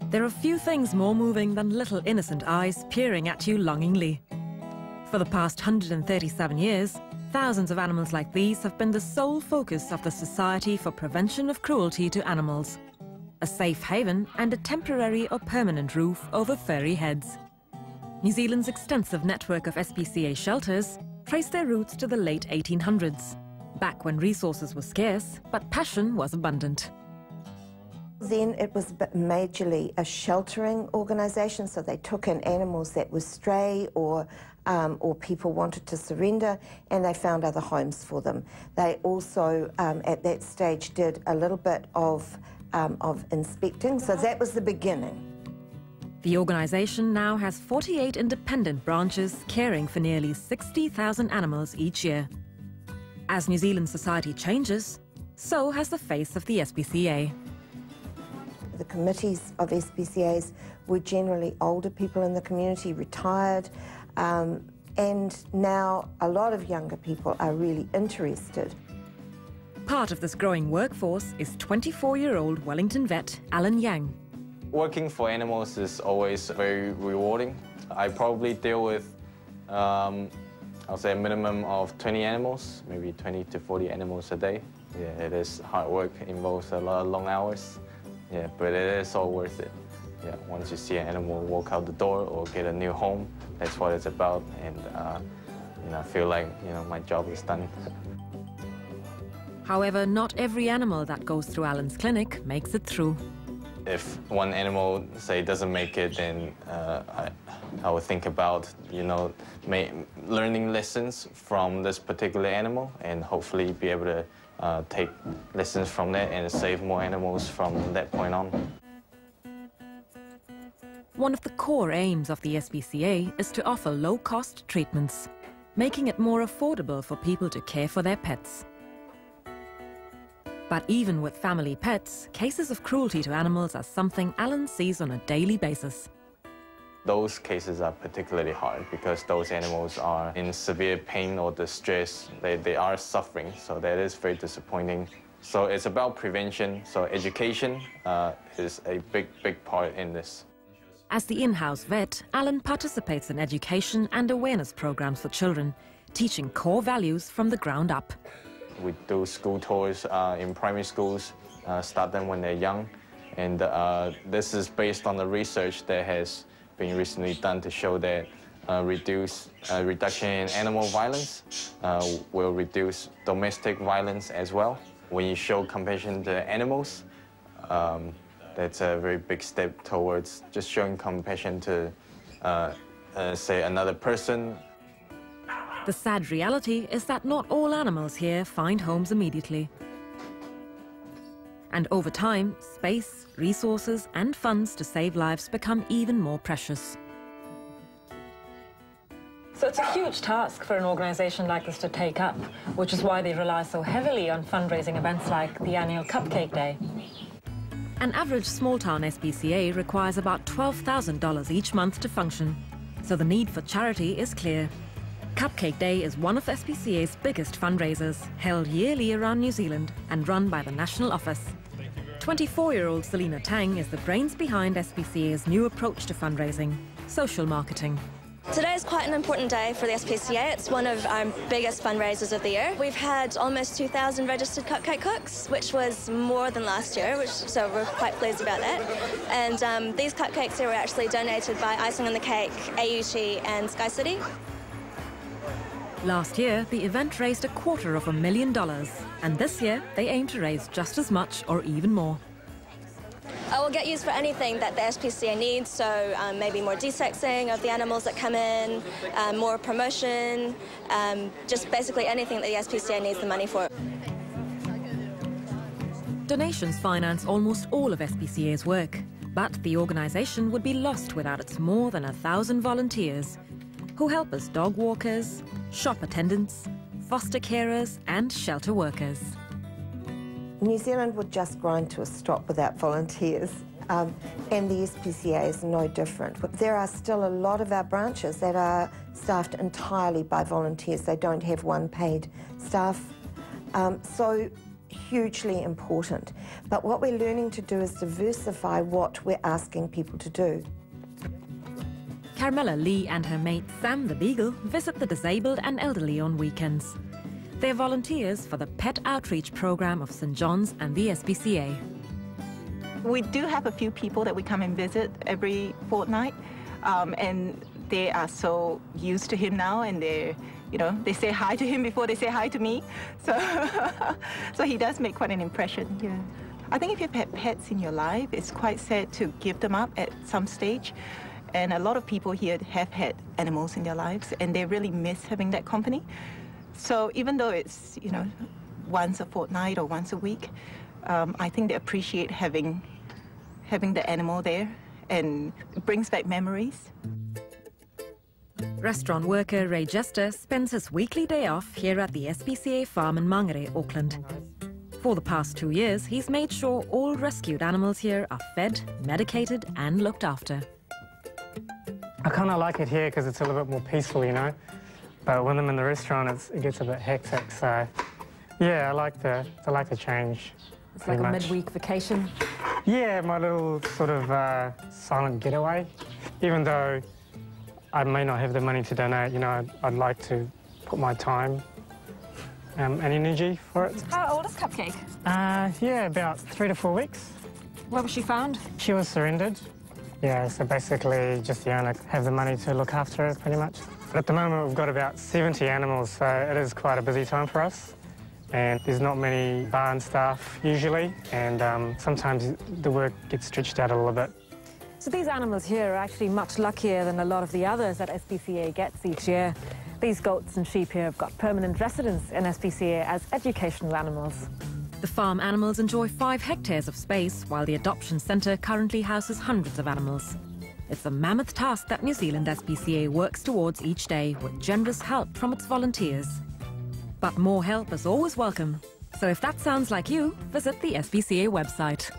There are few things more moving than little innocent eyes peering at you longingly. For the past 137 years, thousands of animals like these have been the sole focus of the Society for Prevention of Cruelty to Animals, a safe haven and a temporary or permanent roof over furry heads. New Zealand's extensive network of SPCA shelters trace their roots to the late 1800s, back when resources were scarce, but passion was abundant. Then it was majorly a sheltering organisation, so they took in animals that were stray or people wanted to surrender, and they found other homes for them. They also, at that stage, did a little bit of inspecting, so that was the beginning. The organisation now has 48 independent branches caring for nearly 60,000 animals each year. As New Zealand society changes, so has the face of the SPCA. The committees of SPCAs were generally older people in the community, retired, and now a lot of younger people are really interested. Part of this growing workforce is 24-year-old Wellington vet Alan Yang. Working for animals is always very rewarding. I probably deal with, I'll say, a minimum of 20 animals, maybe 20 to 40 animals a day. Yeah, it is hard work, involves a lot of long hours. Yeah, but it is all worth it. Yeah, once you see an animal walk out the door or get a new home, that's what it's about. And I feel like my job is done. However, not every animal that goes through Alan's clinic makes it through. If one animal, say, doesn't make it, then I would think about, learning lessons from this particular animal and hopefully be able to take lessons from that and save more animals from that point on. One of the core aims of the SPCA is to offer low-cost treatments, making it more affordable for people to care for their pets. But even with family pets, cases of cruelty to animals are something Alan sees on a daily basis. Those cases are particularly hard because those animals are in severe pain or distress. They are suffering, so that is very disappointing. So it's about prevention, so education is a big part in this. As the in-house vet, Alan participates in education and awareness programs for children, teaching core values from the ground up. We do school tours in primary schools, start them when they're young, and this is based on the research that has been recently done to show that reduction in animal violence will reduce domestic violence as well. When you show compassion to animals, that's a very big step towards just showing compassion to, say, another person. The sad reality is that not all animals here find homes immediately. And over time, space, resources and funds to save lives become even more precious. So it's a huge task for an organisation like this to take up, which is why they rely so heavily on fundraising events like the annual Cupcake Day. An average small-town SPCA requires about $12,000 each month to function, so the need for charity is clear. Cupcake Day is one of SPCA's biggest fundraisers, held yearly around New Zealand and run by the National Office. 24-year-old Selina Tang is the brains behind SPCA's new approach to fundraising, social marketing. Today is quite an important day for the SPCA. It's one of our biggest fundraisers of the year. We've had almost 2,000 registered cupcake cooks, which was more than last year, so we're quite pleased about that. And these cupcakes were actually donated by Icing on the Cake, AUT and Sky City. Last year, the event raised $250,000, and this year they aim to raise just as much or even more. It will get used for anything that the SPCA needs, so maybe more desexing of the animals that come in, more promotion, just basically anything that the SPCA needs the money for. Donations finance almost all of SPCA's work, but the organisation would be lost without its more than 1,000 volunteers, who help as dog walkers, shop attendants, foster carers and shelter workers. New Zealand would just grind to a stop without volunteers, and the SPCA is no different. But there are still a lot of our branches that are staffed entirely by volunteers. They don't have one paid staff. So hugely important. But what we're learning to do is diversify what we're asking people to do. Carmela Lee and her mate Sam the Beagle visit the disabled and elderly on weekends. They're volunteers for the Pet Outreach Program of St. John's and the SPCA. We do have a few people that we come and visit every fortnight, and they are so used to him now, and they say hi to him before they say hi to me. So he does make quite an impression. Yeah. I think if you've had pets in your life, it's quite sad to give them up at some stage. And a lot of people here have had animals in their lives, and they really miss having that company. So even though it's, once a fortnight or once a week, I think they appreciate having the animal there, and it brings back memories. Restaurant worker Ray Jester spends his weekly day off here at the SPCA farm in Mangere, Auckland. For the past 2 years, he's made sure all rescued animals here are fed, medicated and looked after. I kind of like it here because it's a little bit more peaceful, But when I'm in the restaurant, it gets a bit hectic. So, yeah, I like the change. It's like a midweek vacation. Yeah, my little sort of silent getaway. Even though I may not have the money to donate, I'd like to put my time and energy for it. How old is Cupcake? Yeah, about 3 to 4 weeks. Where was she found? She was surrendered. Yeah, so basically just the owner have the money to look after her, pretty much. But at the moment, we've got about 70 animals, so it is quite a busy time for us. And there's not many barn staff usually, and sometimes the work gets stretched out a little bit. So these animals here are actually much luckier than a lot of the others that SPCA gets each year. These goats and sheep here have got permanent residence in SPCA as educational animals. The farm animals enjoy 5 hectares of space, while the adoption centre currently houses hundreds of animals. It's a mammoth task that New Zealand SPCA works towards each day with generous help from its volunteers. But more help is always welcome. So if that sounds like you, visit the SPCA website.